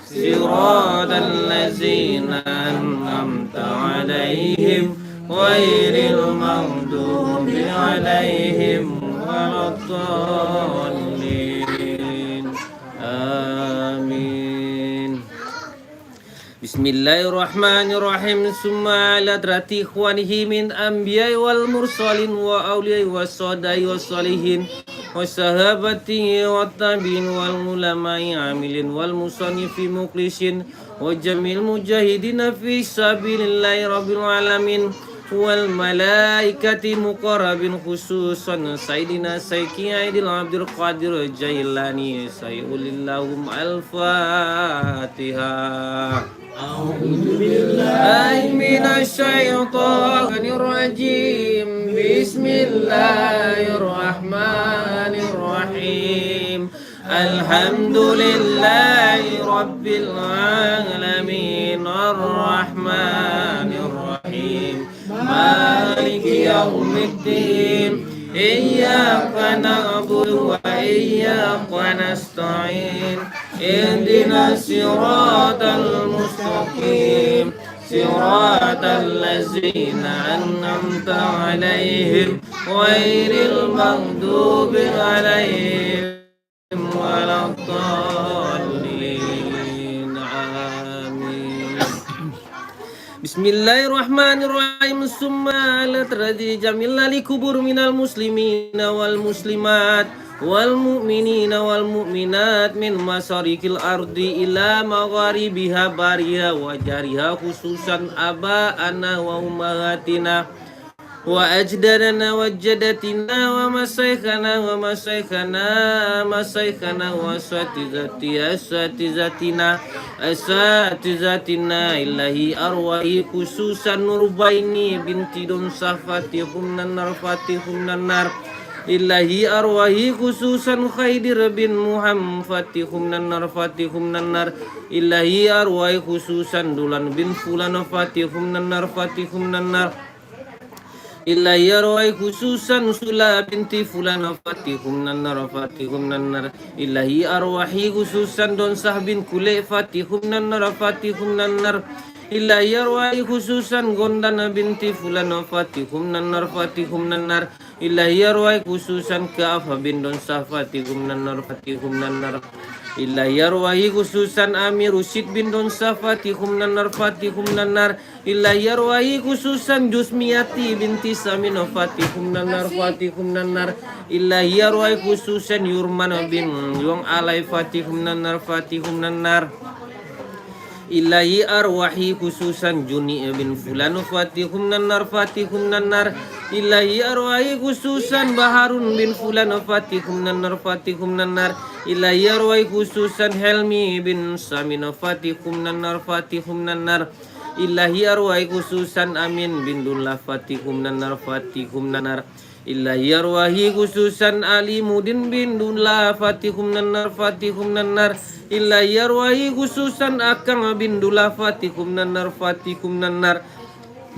siratal ladzina an'amta 'alaihim ghairil maghdubi 'alaihim waladdallin. Amin. Bismillahirrahmanirrahim. Summa ala drati ikhwanihi min anbiya'i wal mursalin wa awliya'i wassodai wassolihin wa sahabati wa tabi'in wal ulama'i amilin wal musannifi muqlisin wa jamil mujahidina fi sabilillahi rabbil alamin wal malaikati muqarrabin khususan Sayyidina Sayyidi Aidil Abdul Qadir Jailani sayyulillahum al-Fatihah. A'udzu billahi minasy syaithanir rajim. Bismillahirrahmanirrahim. Alhamdulillahi rabbil alamin arrahmanir rahim maliki yaumiddin. Iyyaka na'budu wa iyyaka nasta'in. Ihdinas siratal mustaqim. Siratal ladzina an'amta 'alaihim ghairil maghdubi 'alaihim waladdallin. Amin. Bismillahirrahmanirrahim. Summa ala teradi jamilna likubur minal muslimina wal muslimat wal mu'minina wal mu'minat min masarikil ardi ila magharibiha bariha wa jariha khususan aba'ana wa ummahatina wa ajdadana wa jadatina wa masaikhana wa masaikhana masaikhana wa asatizatina ilahi arwahi khususan nurbaini binti dun safatihum nanar fatihum nanar ilahi arwahi khususan khaidir bin muhammad fatihum nanar ilahi arwahi khususan dulan bin fulan fatihum nanar ilahi arwahi khususan sula binti fulan fatihum nanar ilahi arwahi khususan don sah bin kule fatihum nanar ilahi arwahi khususan gondana binti fulan fatihum nanar ilahi arwahi khususan ka'afa bin don sah fatihum nanar ilahi arwahi khususan Amir Rusyid bin don sah fatihum nanar ilahi arwahi khususan Jusmiyati binti Samin fatihum nanar ilahi arwahi khususan Yurman bin Yong Alai fatihum nanar ilahi arwahi khususan Juni bin Fulan fatihum nanar ilahi arwahi khususan Baharun bin Fulan fatihum nanar ilahi arwahi khususan Helmi bin Samin fatihum nanar ilahi arwahi khususan Amin bin Dullah fatihum nanar ilahi arwahi khususan Ali Mudin bin Dullah fatihum nanar ilahi arwahi khususan Akang bin Dullah fatihum nanar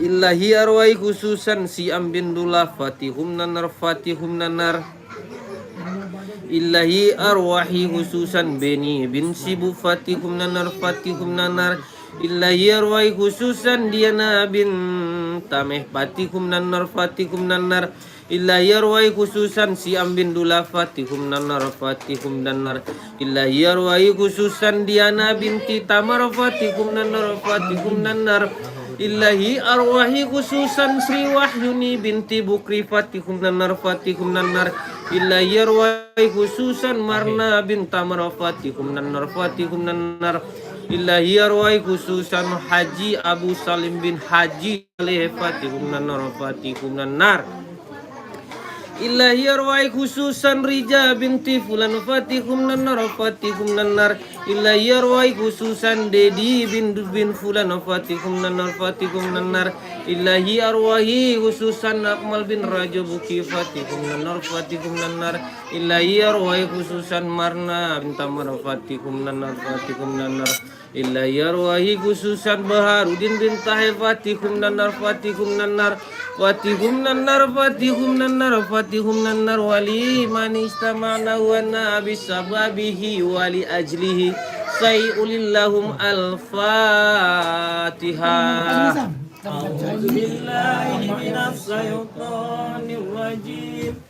ilahi arwahi khususan Siam bin Dullah fatihum nanar ilahi arwahi khususan Beni bin Sibu fatihum nanar ilahi arwahi khususan Diana bin Tameh fatihum nanar ilahi arwahi khususan Siam bin Dullah fatihum nanar ilahi arwahi khususan Diana binti Tamar fatihum nanar ilahi arwahi khususan Sri Wahyuni binti Bukri fatihum nanar ilahi arwahi khususan Marna bin Tamar fatihum nanar ilahi arwahi khususan Haji Abu Salim bin Haji alaihi fatihum nanar ilahi arwahi khususan Rija binti Fulan fatihum nanar ilahi arwahi khususan Dedi bin Fulan fatihum nanar ilahi arwahi khususan Akmal bin Raja Buki fatihum nanar ilahi arwahi khususan Marna bin Tamar fatihum nanar ilahi arwahi khususan Baharudin bin Tahir fatihum nanar wali man istama'na wa nabi sababihi wali ajlihi sayulillahum al-fatihah.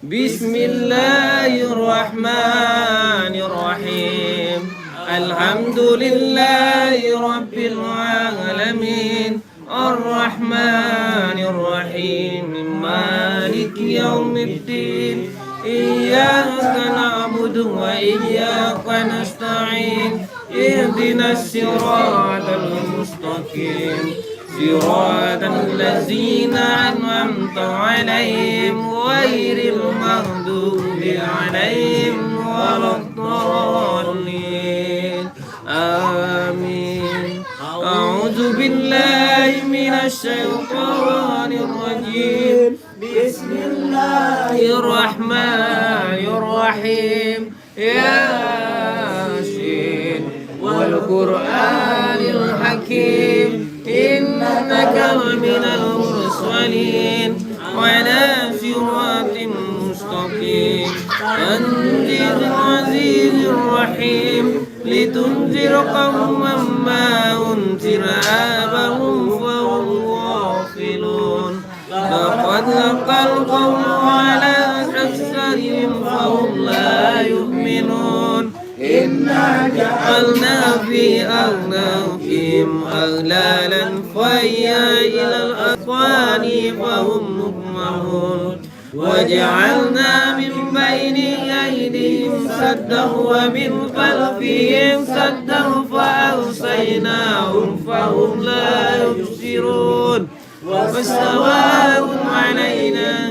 Bismillahirrahmanirrahim. Alhamdulillahi rabbil alamin. Ar-Rahmanir-Rahim. Maliki yaumiddin. Iyyaka na'budu wa iyyaka nasta'in. Ihdinas siratal mustaqim. Siratal ladzina an'amta 'alaihim ghairil maghdubi 'alaihim waladdallin. Amin. A'udzu billahi minasy syaithanir rajim. Bismillahirrahmanirrahim. Yasin wal Qur'anil hakim. Innaka laminal mursalin ala siratin mustaqim. Tanzilul azizir rahim. Litunzir qauman ma unzira abahum fahum ghafilun. Laqad laqal qawlu ala aksarihim fahum la yu'minun. Inna ja'alna fi a'naqihim aghlalan fahiyya ilal aswani fahum muqmahun. وجعلنا من بين أيديهم سدا ومن خلفهم سدا فأغشيناهم فهم لا يبصرون. فسواء علينا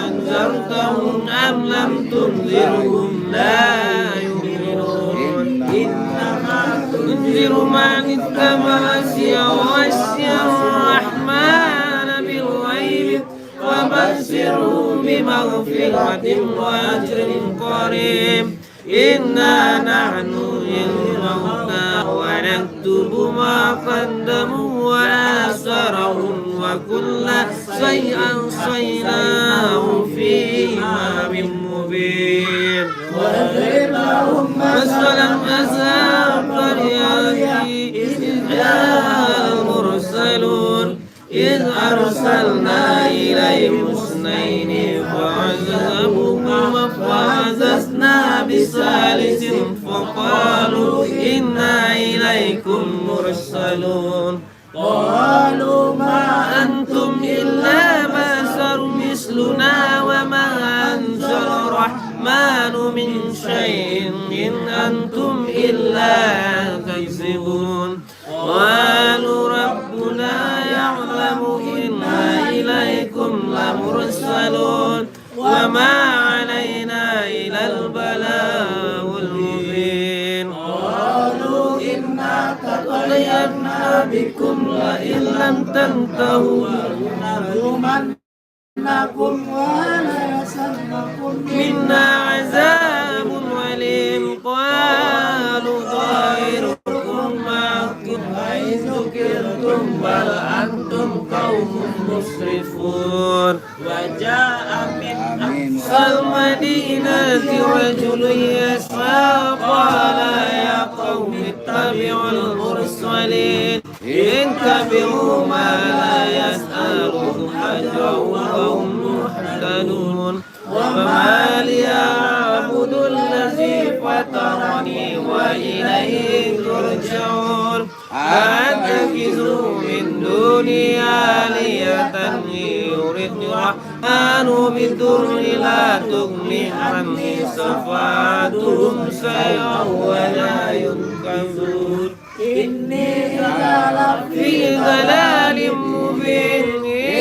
أنذرتهم أم لم تنذرهم لا يؤمنون. إنما تنذر من اتبع الرحمن بالغيب وبشرهم بمغفرة وأجر قريب. إنا نحن نحيي الموتى ونكتب ما قدموا وآثارهم وكل شيء أحصيناه في إمام مبين. واضرب لهم مثلا أصحاب القرية إذ جاء المرسلون إذ أرسلنا إليهم اثنين فعززناهما فعززنا بثالث فقالوا إنا إليكم مرسلون. قالوا ما أنتم إلا بشر مثلنا وما أنزل الرحمن من شيء إن أنتم إلا تكذبون. قالوا ربنا يعلم إنا إليكم لمرسلون وما علينا إلا البلاغ المبين. قالوا إنا تطيرنا بكم لئن لم تنتهوا لنرجمنكم وليمسنكم منا عذاب أليم. قالوا طائركم معكم أئن ذكرتم بل أنتم قوم مسرفون. وجاء من أقصى المدينة رجل يسعى قال يا قوم اتبعوا المرسلين اتبعوا ما لا يسألكم أجرا وهم مهتدون. وما لي أعبد الذي فطرني وإليه ترجعون. أتخذ من دوني آلهة يردني الرحمن بالضر لا تغني عني شفاعتهم شيئا ولا ينقذون. إني في ضلال مبين.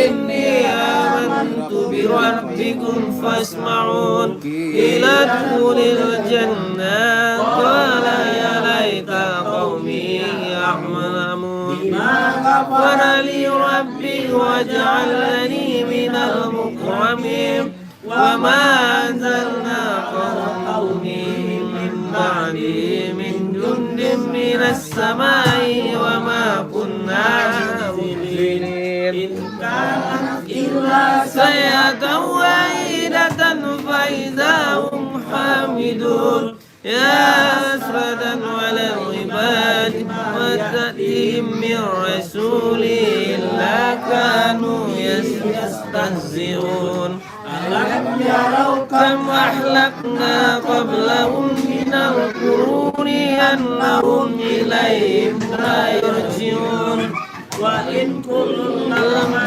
إني آمنت بربكم فاسمعون. إلى ادخل الجنة قال يا ليت قومي يعلمون. ما غفر لي ربي وجعلني من المكرمين. وما أنزلنا قومي من بعدي من جند من السماء وما كنا منزلين. إن كانت إلا صيحة واحدة فإذا هم حامدون. يا حسرة على العباد ما تأتيهم من رسول إلا كانوا يستهزئون ألم يروا كم أهلكنا قبلهم من القرون أنهم إليهم لا يرجعون وإن كل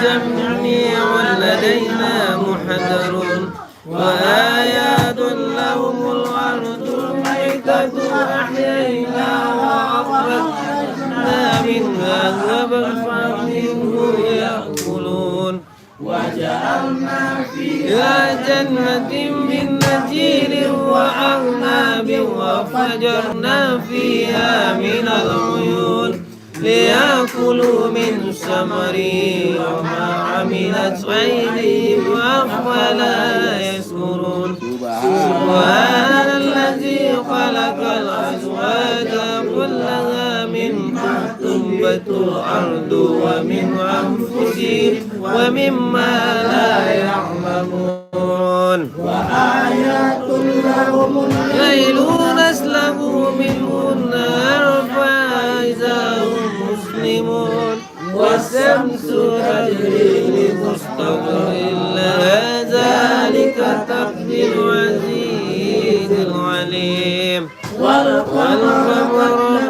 جميع لدينا محضرون وآيات لهم الأرض الميتة أحييناها وأخرجنا منها زبرا منه يأكلون وجعلنا فيها جنة من نخيل وأعناب وفجرنا فيها من العيون ليأكلوا من ثمره وما عملت أيديهم أفلا يشكرون سبحان الذي خلق الأزواج كلها مما تنبت الأرض ومن أنفسهم ومما لا يعلمون وآيات لهم الليل نسلك منه النهار فإذا هم مسلمون والشمس تجري لمستقر لها ذلك تقدير العزيز العليم والقمر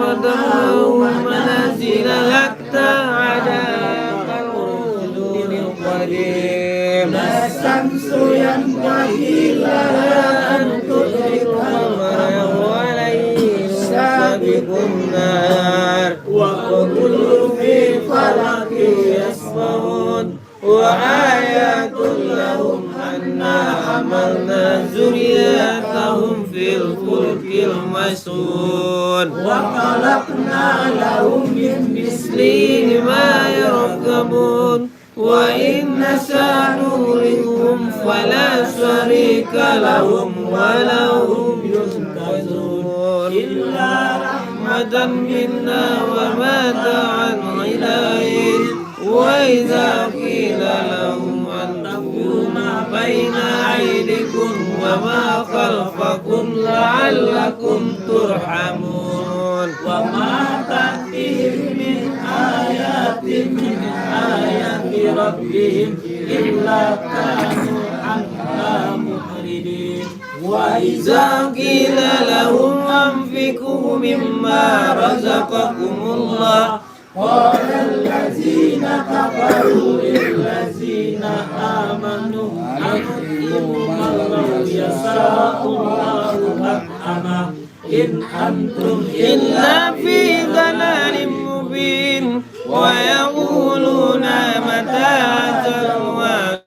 قدره منازل حتى عدا كالرجل القديم لا الشمس ينبغي لها أن تدرك القمر والليل سابق النهار وكل في فلك يسبحون وآيات لهم أنا حملنا ذريتهم في الفلك المشحون وخلقنا لهم من مثله ما يركبون وإن نشأ نغرقهم فلا شريك لهم ولا هم ينقذون إلا رحمة منا ومتاعا إليه وإذا قيل لهم أنفقوا ما بين أيديكم وما خلفكم لعلكم ترحمون وما تأتيهم من آيات من آيات ربهم إلا كانوا عنها معرضين وإذا قيل لهم أنفقوا مما رزقكم الله قال الذين كفروا للذين آمنوا أنفقوا ما لو يشاء الله أطعمه إن أنتم إلا في ضلال مبين ويقولون متى الوعد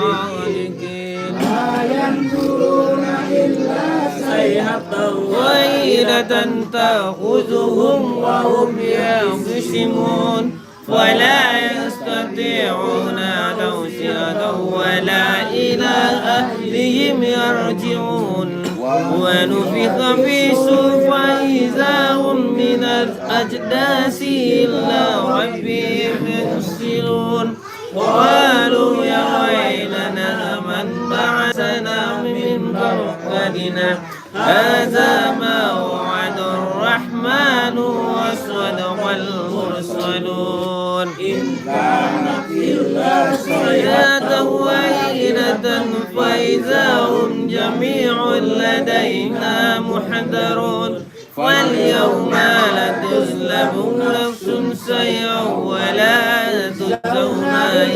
صادقين ما ينظرون إلا صيحة واحدة تأخذهم وهم يخصمون ولا يستطيعون توصية ولا إلى أهلهم يرجعون ونفخ في الصور فإذا هم من الأجداث إلى ربهم ينسلون قالوا يا ويلنا من بعثنا من مرقدنا هذا ما وعد الرحمن وصدق المرسلون إن كانت إلا صيحة واحدة فإذا هم جميع لدينا محضرون فاليوم لا تظلم نفس شيئا ولا تجزون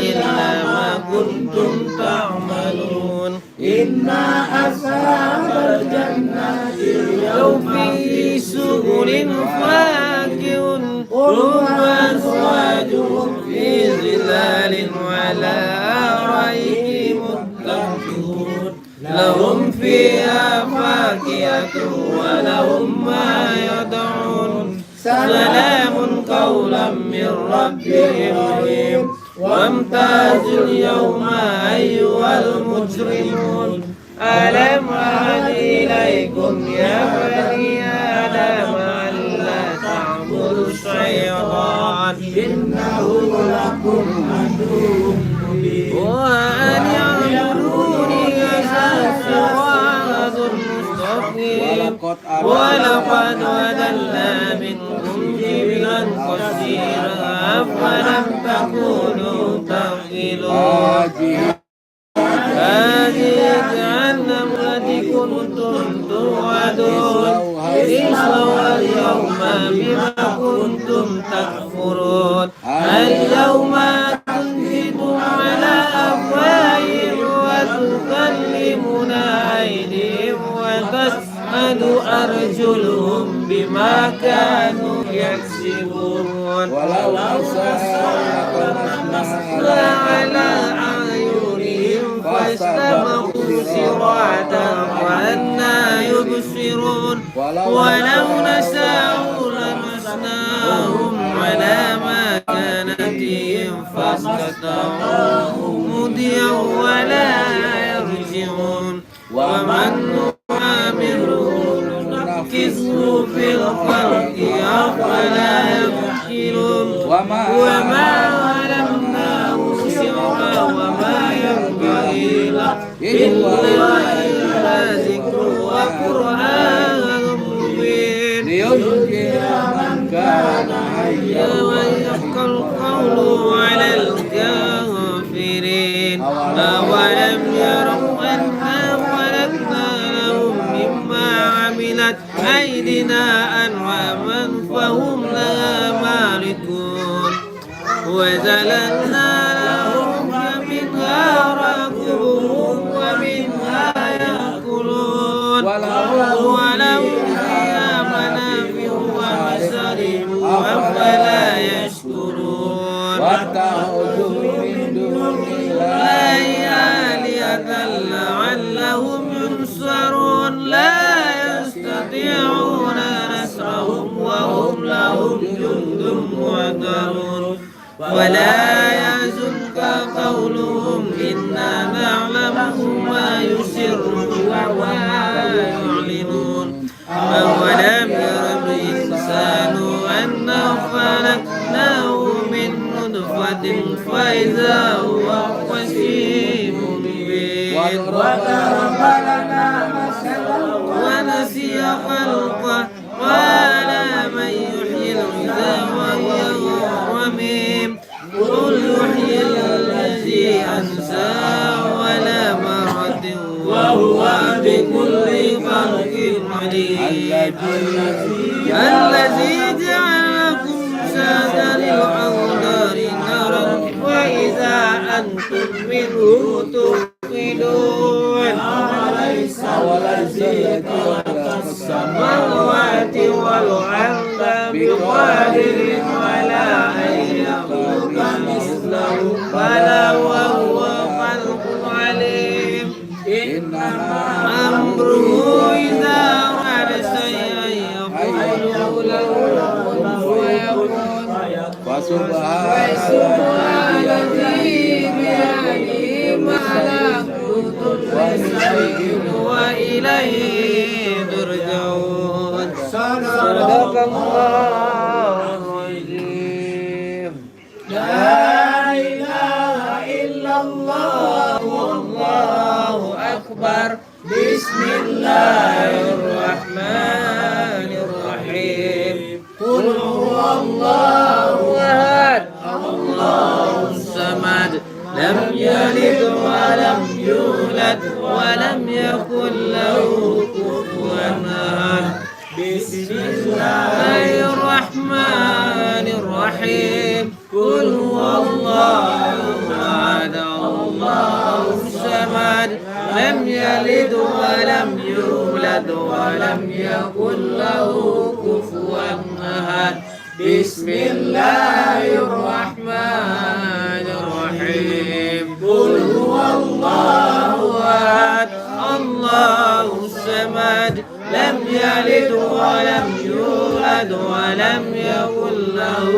إلا ما كنتم تعملون إنا أصحاب الجنة اليوم في سرر فاكهون هم وأزواجهم في ظلال على أرائك متكئون لهم فيها فاكهة ولهم ما يدعون سلام قولا من ربهم رحيم وامتازوا اليوم أيها المجرمون ألم أعهد إليكم يا بني آدم ألا تعبدوا الشيطان إنه لكم عدو مبين وأن اعبدوني هذا صراط مستقيم ولقد أضل منكم جبلا كثيرا أفلم تكونوا تعقلون هذه جهنم التي كنتم توعدون اصلوها اليوم بما كنتم تكفرون اليوم تنفقون على أفواههم وتكلمنا أيديهم وتشهد أرجلهم بما كانوا يكسبون ولو نشاء على أعينهم فاستبقوا الصراط وأنى يبصرون ولو نشاء لمسناهم على ما كانتهم فاستطاعوا مضيا ولا يرجعون ومن نعمره ننكسه في الخلق أفلا يعقلون وما علمناه شرعا وما ينبغي له إلا ذكر وقرآن مبين لينذر من كان حيا ويحق القول على الكافرين أولم يروا أنا خلقنا لهم مما عملت أيدينا أنعاما فهم لها مالكون وذللنا لهم فمنها ركوبهم ومنها يأكلون ولهم فيها منافع ومشارب أفلا يشكرون واتخذوا من دون الله آلهة لعلهم ينصرون لا يستطيعون نصرهم وهم لهم جند محضرون ولا يحزنك قولهم إنا نعلم ما يسرون وما يعلنون أولم ير الإنسان أنا خلقناه من نطفة فإذا هو خصيم مبين وضرب لنا مثلا ونسي خلقه قال من يحيي العظام وهي رميم قل يحيي الذي أنسى ولا مرة وهو بكل خلق عليم الذي جعل لكم شهدا الأنهار نارا وإذا أنتم منه توقدون أوليس الذي خلق السماوات والأرض بقادر على أن يخلق مثله بلى وهو خلق عليم إنما أمره إذا أراد شيئا يقول له كن فيكون فسبحان الذي بيده ملكوت الشيء وإليه ترجعون صدق الله العظيم لا إله إلا الله والله أكبر بسم الله الرحمن الرحيم قل هو الله أحد الله الصمد لم يلد ولم يولد ولم يكن له كفوا أحد بسم الله الرحمن الرحيم قل هو الله أحد الله الصمد لم يلد ولم يولد ولم يكن له كفوا أحد بسم الله الرحمن الرحيم قل هو الله أحد الله الصمد لم يلد ولم يولد ولم يكن له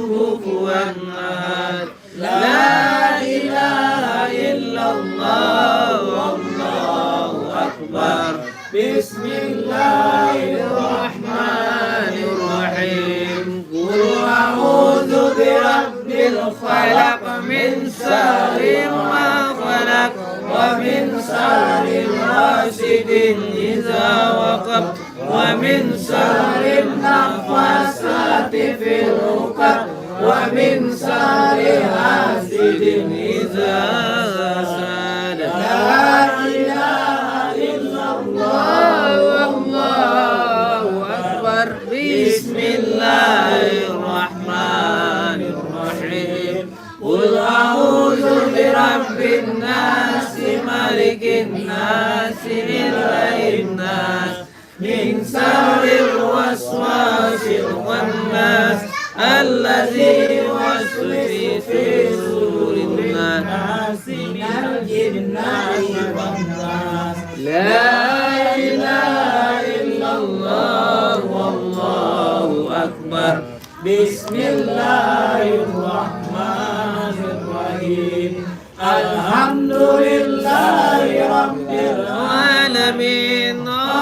كفوا أحد لا إله إلا الله والله أكبر بسم الله الرحمن الرحيم قل أعوذ برب الفلق من شر ما خلق ومن شر غاسق إذا وقب ومن شر النفاثات في العقد ومن شر حاسد إذا حسد لا إله إلا الله والله أكبر بسم الله الرحمن الرحيم قل أعوذ برب الناس ملك الناس إله الناس من شر الوسواس الخناس الذي يوسوس في صدور الناس من الجنة والناس لا إله إلا الله والله أكبر بسم الله الرحمن الرحيم الحمد لله رب العالمين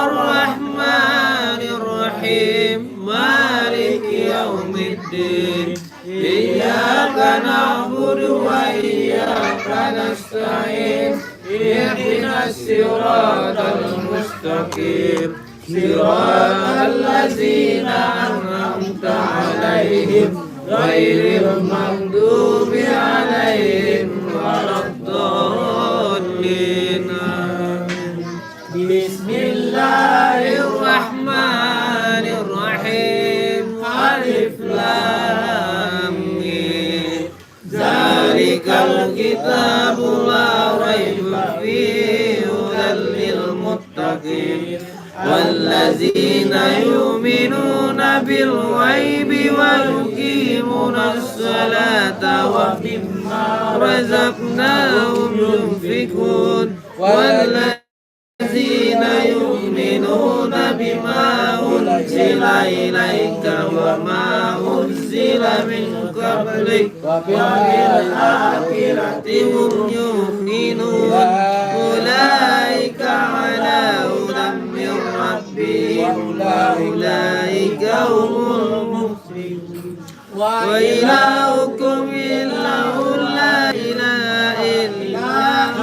الرحمن الرحيم مالك يوم الدين إياك نعبد وإياك نستعين اهدنا الصراط المستقيم صراط الذين أنعمت عليهم غير المغضوب عليهم ولا الضالين بسم الله الرحمن الرحيم ألف لام ميم ذلك الكتاب لا ريب فيه هدى للمتقين والذين يؤمنون بالغيب ويقيمون الصلاة ومما رزقناهم ينفقون والذين يؤمنون بما أنزل إليك وما أنزل من قبلك وبالآخرة هم يؤمنون أولئك على هدى من ربهم وأولئك هم المفلحون وإلهكم إله لا إله إلا هو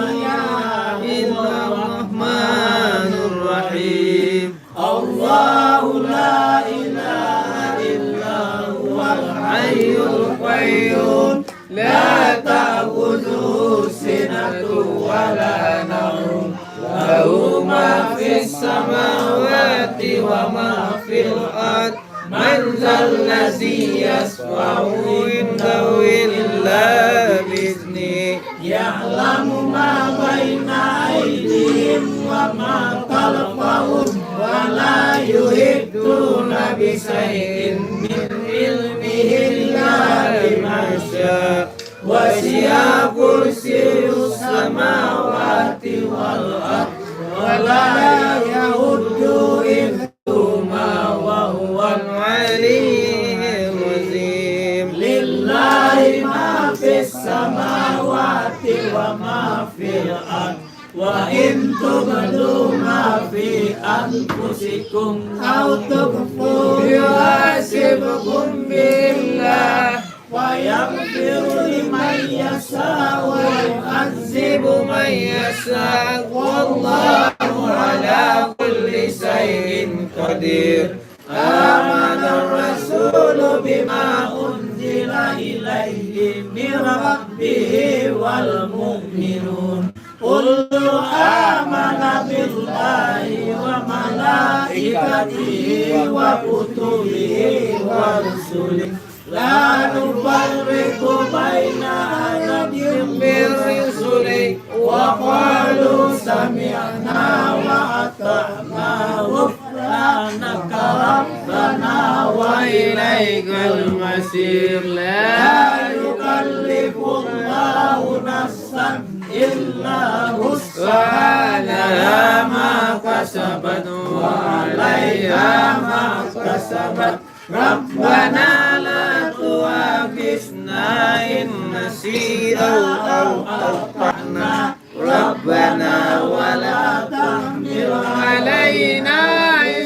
الرحمن الرحيم الله لا إله إلا هو الحي القيوم لا تأخذه سنة ولا نوم له ما في السماوات وما في الأرض من ذا الذي يشفع عنده إلا بإذنه يعلم ما بين أيديهم وما خلفهم ولا يحيطون بشيء من علمه إلا بما شاء وسع كرسيه السماوات والأرض ولا يؤوده حفظهما وهو العلي العظيم لله ما في السماوات وما في الأرض وإن تبدوا ما في أنفسكم أو تخفوه يحاسبكم بالله ويغفر لمن يشاء ويعذب من يشاء والله على كل شيء قدير آمن الرسول بما أنزل إليه من ربه والمؤمنون كل آمن بالله وملائكته وكتبه ورسله لا نفرق بين أحد من رسله وقالوا سمعنا وأطعنا غفرانك ربنا وإليك المصير لا يكلف الله نفسا إلا وسعها لها ما كسبت وعليها ما كسبت ربنا لا تؤاخذنا إن نسينا أو أخطأنا ربنا ولا تحمل علينا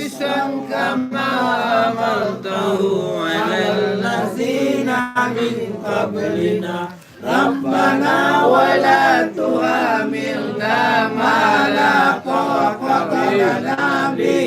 إصرا كما حملته على الذين من قبلنا ربنا ولا تحملنا ما لا طاقة لنا به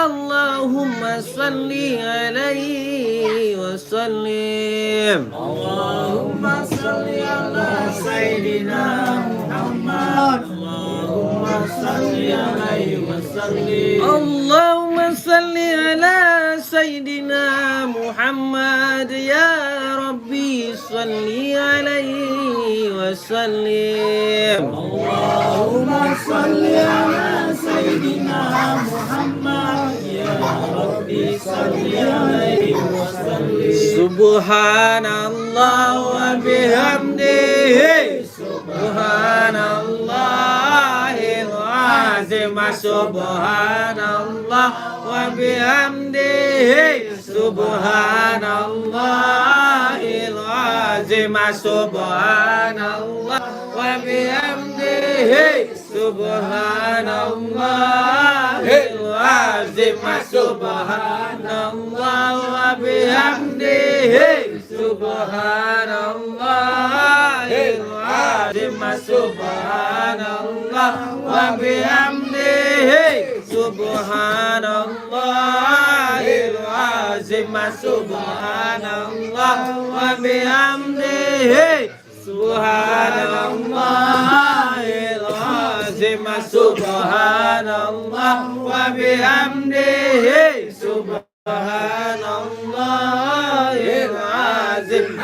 Allahumma salli alaihi wasallim. Allahumma salli ala Sayyidina Muhammad. Allahumma salli alaihi wasallim. Allahumma salli ala Sayyidina Muhammad. Ya Rabbi salli alaihi wasallim. Allahumma salli ala Sayyidina Muhammad. Ya Rabbi salli alaihi wasallim. Subhanallah wa bihamdihi. Subhanallahil azim. Subhanallah wa bihamdihi. Subhanallahil azim. Subhanallah wa bihamdihi. Subhanallahil azim. Subhanallah wa bihamdihi. Subhanallahil azim. Subhanallah wa bihamdihi. Subhanallahil azim. Subhanallah wa bihamdihi. Subhanallahil azim. Subhanallah wa bihamdihi. Subhanallahil azim. Subhanallah wa bihamdihi. Subhanallahil azim.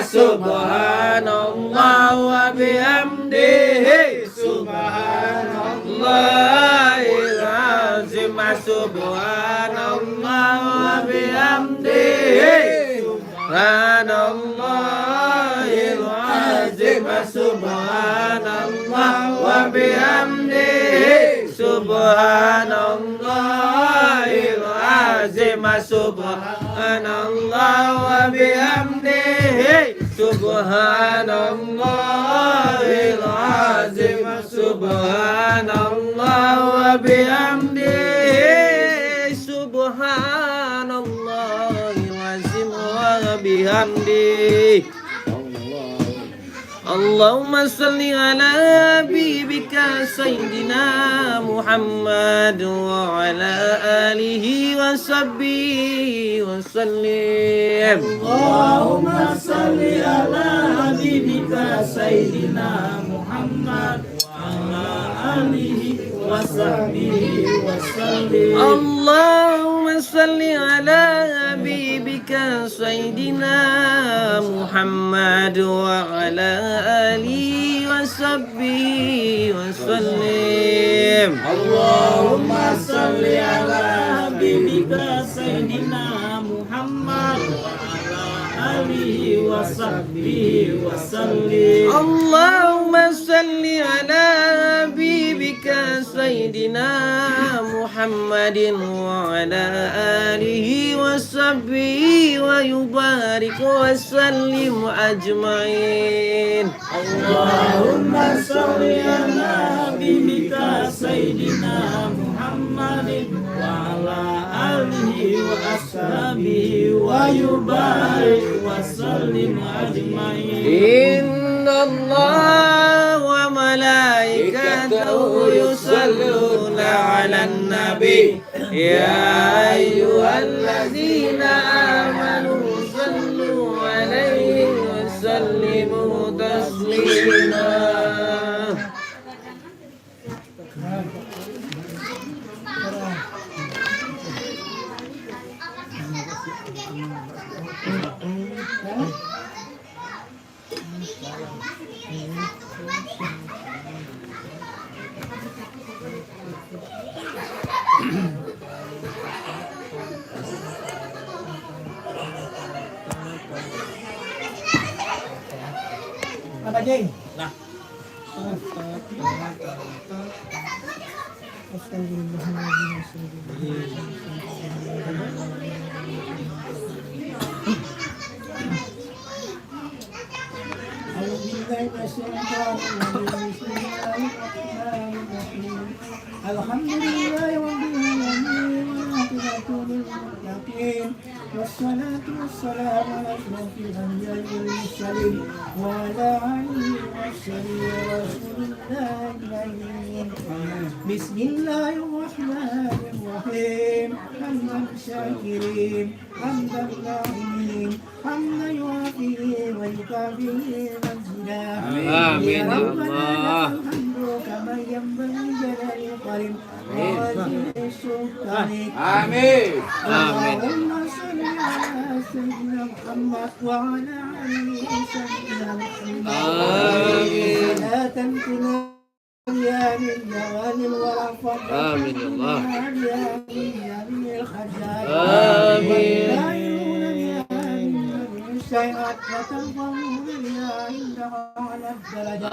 Subhanallah wa bihamdihi. Subhanallahil azim. Subhanallah wa bihamdihi. Subhanallahil azim. Subhanallah wa bihamdihi. Subhanallahil azim. Subhanallah wa bihamdihi. Subhanallahil azim. Subhanallah wa bihamdihi. Subhanallahil azim wa bihamdihi. Allahumma salli ala habibika Sayyidina Muhammad wa ala alihi wa sahbihi wa sallim. Allahumma salli ala habibika Sayyidina Muhammad wa ala alihi wa sahbihi wa sallim. Allahumma salli ala habibika Sayyidina Muhammad wa ala alihi wa sahbihi wa sallim. Allahumma salli ala habibika Sayyidina Muhammad wa ala alihi wa sahbihi wa sallim. Allahumma salli ala habibika Sayyidina Muhammadin wa ala alihi wa sahbihi wa yubarik wa sallim ajmain. Allahumma salli ala habibika Sayyidina Muhammadin wa ala alihi wa ashabihi wa yubarik wa sallim ajmain. Inna Allah wa malaikatahu yusalluna ala nabi. Ya ayyuhalladzina amanu sallu alaihi wa sallimu taslima. Apa Jeng? Nah. Alhamdulillah العالمين والصلاة والسلام على أشرف الأنبياء والمرسلين وعلى آله وصحبه رسول الله أجمعين بسم الله الرحمن الرحيم حمدا شاكرين حمدا لاعبين حمدا يوافي ويكافئ مزيدا آمين يا ربنا الله. لك الحمد كما ينبغي جلال الكريم ووجه سلطانك آمين. اللهم صل على سيدنا محمد وعلى آله سيدنا محمد آمين. صلاة تنادي من جوال الورى آمين يا الله. يا من الخزائن آمين. والدائرون بها من السيئات وتنفعون بها عندك على الدرجات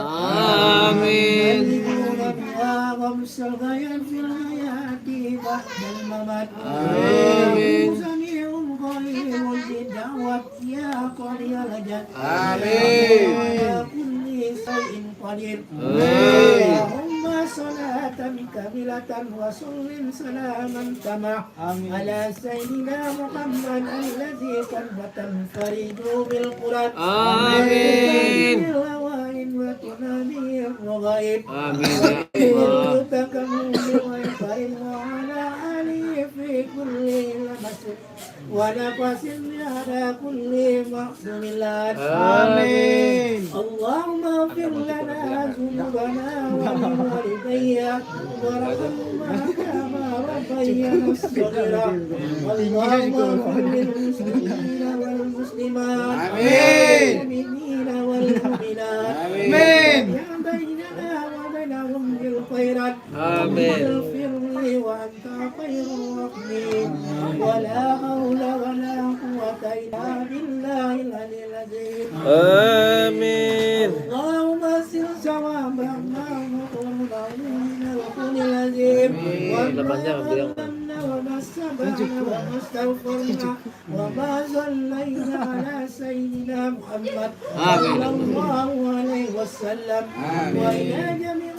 آمين. يملكون بها غمس الغير في الحياة بعد الممات آمين. سميع قريب للدعوة يا قاضي الحاجات آمين. على كل شيء قدير آمين. اللهم صلاة كاملة وسلم سلاما تمام على سيدنا محمد الذي كلمة تنفرد بالقرآن آمين. بالهوائن وتنامي الرغائب آمين يا الله. وتكمل بالغيب وعلى آله في كل لمس ونفس على كل مقدم الله آمين. اللهم اغفر لنا ذنوبنا ولوالدي وارحمهما كما ربيانا صغيرا اللهم اغفر للمسلمين والمسلمات والمؤمنين والمؤمنات آمين. يا بيننا وبينهم بالخيرات آمين. اغفر لي وانت خير الراحمين ولا حول ولا قوة إلا بالله العلي العظيم آمين. اللهم سر ثوابنا وقرنا من الكون العظيم وما ظلمنا وما استبعنا وما استغفرنا وما صلينا على سيدنا محمد صلى الله عليه وسلم وإلى جميع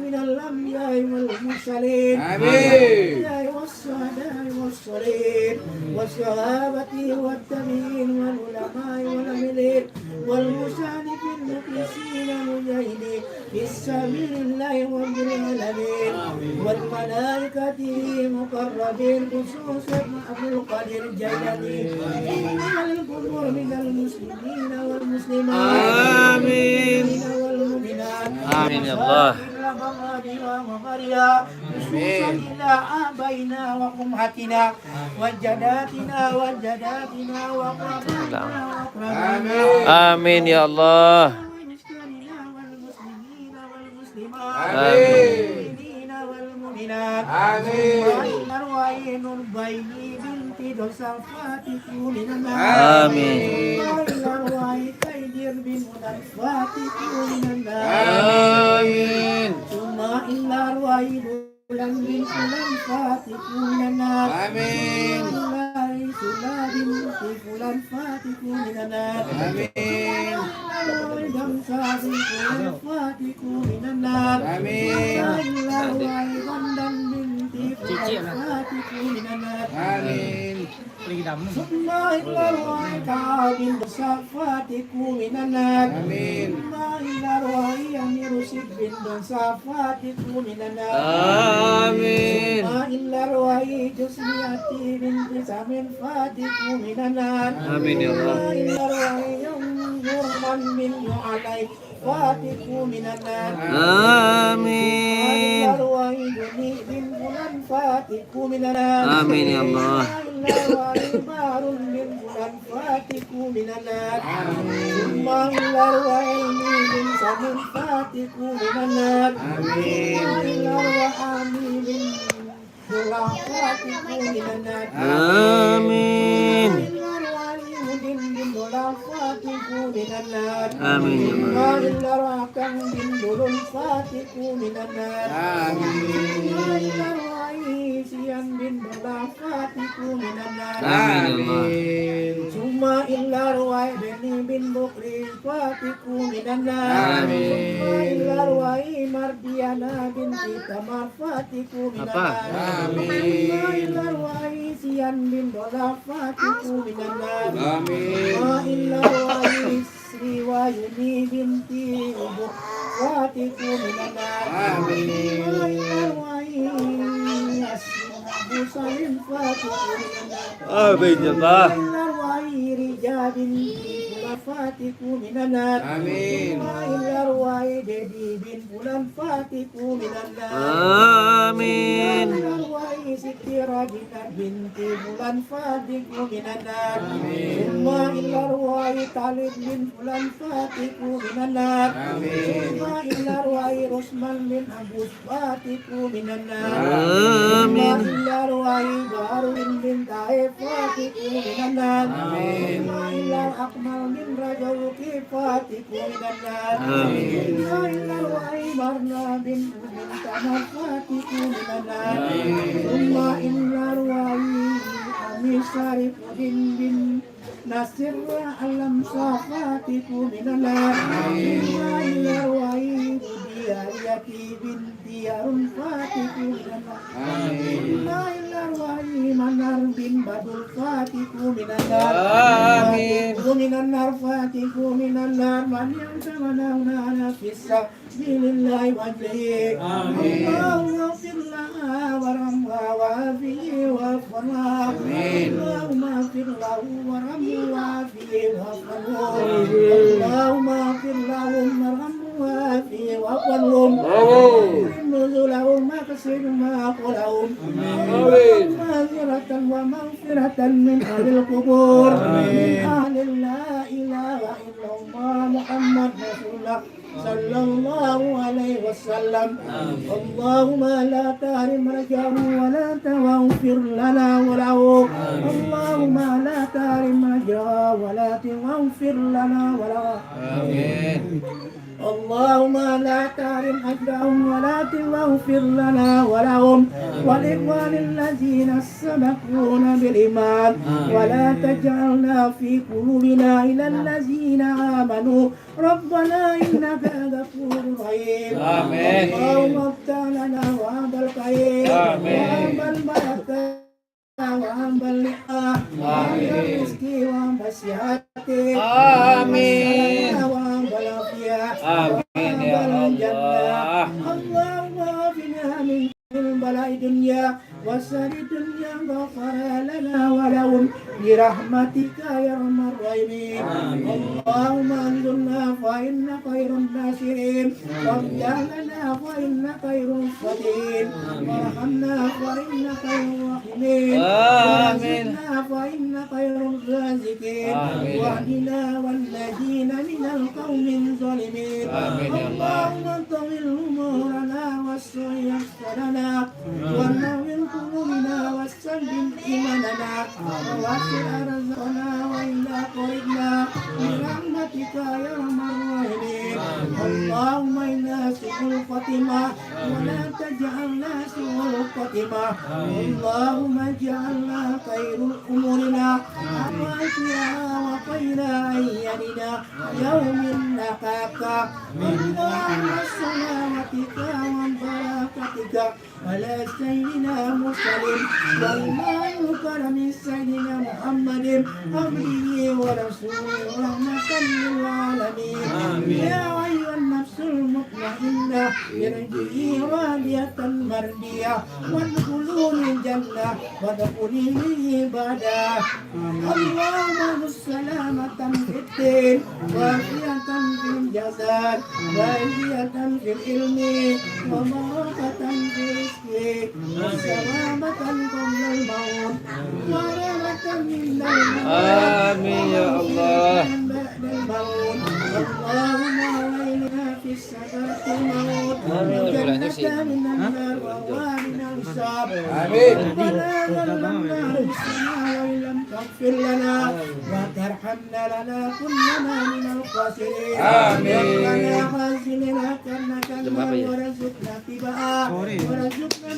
من الأنبياء والمرسلين والأنبياء والشهداء والصالحين والصحابة والتابعين والعلماء والعاملين والمشارك المخلصين المجاهدين في سبيل الله رب العالمين والملائكة المقربين خصوصا عبد القادر الجيلاني على القبور من المسلمين والمسلمات آمين. والمؤمنات آمين يا الله. خصوصا إلى آبائنا وأمهاتنا وجداتنا وجداتنا وأقربائنا وأقربائنا آمين يا الله. والمسلمين والمسلمين والمسلمات آمين. والمؤمنين والمؤمنات آمين. الأرواحين البيني بنت صفات كلنا آمين. الأرواح كيدر بمنفات كلنا آمين. ثم إلا أرواح لن بمنفات كلنا آمين. سلاد فلان فاتك من النار آمين دم صادق فلان فاتك من النار آمين الله أيضا دم بنتي فلان فاتك من النار آمين ثم إلا رواي كعب صفاتك من النار آمين ثم إلا رواي أمير سب صفاتك من النار آمين. ثم إلا رواي جسميتي بنت سامن فاتك من النار آمين يا الله. ثم إلا رواي ينظر من علي فاتك من النار آمين. رواي جني بن فلان فاتك من النار آمين يا الله. إلا رواي بار من فلان فاتك من النار ثم إلا رواي من سامن فاتك من النار إلا رواي من آمين. آمين يا آمين ثم إلا رواي بني بن بكري فاتك من النار ثم إلا رواي مرديانا بنت تمر فاتك من النار ثم إلا رواي سيان من ضلفاتك من النار آمين إلا ويسري ويني بنتي فاتك من النار آمين إلا ويسري بصر فاتك من النار Amin ya Allah. إلا رجال فاتك من النار آمين إلا ددي بن فلان فاتك من النار Amin. إلا ستيرة بنت فلان فاتك من النار ثم إلا طالب بن فلان فاتك من النار ثم إلا رسمان بن أبو فاتك من النار ثم Amin. إلا بار بن طائف فاتك من النار ثم إلا أكمل من رجل فاتك من النار إلا مرنا بن تمر فاتك من النار ثم إلا أمي شريف بن نصر ألم صفاتك من النار إلا بدياريتي بنت يارون فاتك من النار إلا منار بن بدر فاتك من النار Amin. من النار فاتك من النار من يمتمنون في سبيل الله وجهه اللهم اغفر لها ورحمها وعافيه واغفرها اللهم اغفر له ورحمه وعافيه واغفرها اللهم اغفر لهم وارحمهم وعافيه واغفرهم نزلهم واكسر ما قلهم مغفرة ومغفرة من أهل القبور من أهل لا إله إلا الله محمد رسول الله صلى الله عليه وسلم اللهم لا تحرم رجعه ولا تغفر لنا وله اللهم لا تحرم رجعه ولا تغفر لنا وله آمين اللهم لا تحرم أجرهم ولا تغفر لنا ولهم والإخوان الذين سبقونا بالإيمان ولا تجعلنا في قلوبنا إلى الذين آمنوا ربنا إنك غفور رحيم آمين اللهم افتح لنا وهب الخير وهب البركة وهب اللقاء وهب الرزق وهب الصحة Amin. وهب العافية Amin ya Allah. اللهم عافنا من البلاء الدنيا وشر الدنيا غفر لنا ولهم برحمتك يا ارحم الراحمين اللهم انصرنا فإن خير الناصرين وافتح لنا فإن خير الفاتحين وارحمنا فإن خير الراحمين وارزقنا فإن خير الرازقين واهدنا والذين من القوم الظالمين اللهم طول أمورنا واستر يسرنا ونور قلوبنا وسلم إيماننا ووسع رزقنا وإلا قربنا برحمتك يا أرحم الراحمين اللهم إنا سوء الخاتمة ولا تجعلنا سوء الخاتمة اللهم اجعلنا خير أمورنا أوقاتها وخير أيامنا يوم نلقاك اللهم سلامتك وبركتك على سيدنا مسلم والله كرم سيدنا محمد عبده ورسوله رحمة للعالمين يا أيها النفس المطمئنة ارجعي راضية مرضية وادخلي الجنة وادخلي عباده اللهم السلامة في الدين وعافية في الجسد وعافية في العلم وبركة في الرزق وسلامة قبل الموت ورحمة من الموت Amin ya Allah. بعد الموت اللهم ويلنا في السكرة الموت والجنة من النار وأوان الصعب ربنا ظلمنا أنفسنا وإن لم تغفر لنا وترحمنا لنكونن من الخاسرين ربنا خزنا كرنك ورزقنا في اتباعا وارزقنا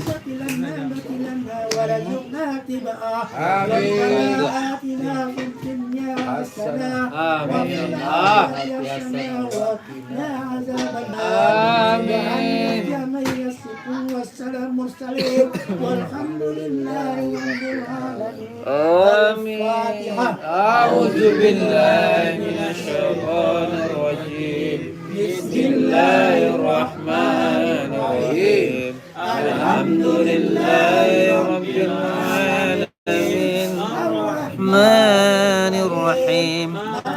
بتلنا وارزقنا اتباعا آمين. ربنا آتنا في الدنيا حسنة آمين وفي يا الله. الآخرة حسنة وقنا عذاب النار آمين. يا من يصفون والسلام مرسلين والحمد لله رب العالمين. آمين. الفاتحة. أعوذ بالله من الشيطان الرجيم. بسم الله الرحمن الرحيم. الحمد لله رب العالمين الرحمن الرحيم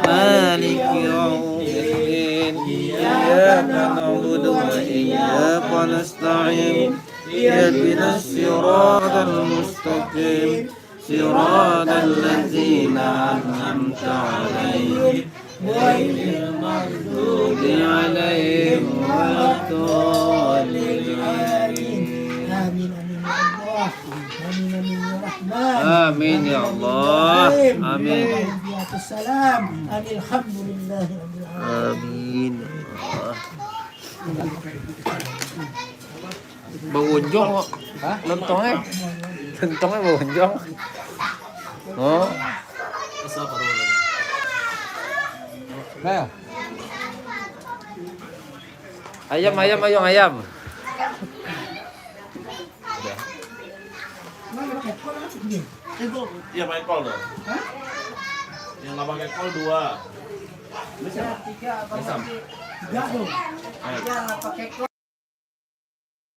مالك يوم الدين إياك نعبد وإياك نستعين اهدنا الصراط المستقيم صراط الذين أنعمت عليهم غير المغضوب عليهم ولا الضالين. آمين آمين يا الله آمين آمين يا رحمن آمين يا الله. آمين. السلام آمين الحمد لله رب العالمين. Amin. Bau unjong kok. Hah? Lontongnya? Lontongnya bau unjong. Oh. Nah, Ayam, ayam, ayam, ayam. Iya pakai kol dong. Yang nggak pakai kol 2. Tiga dong. Tiga nggak pakai kol.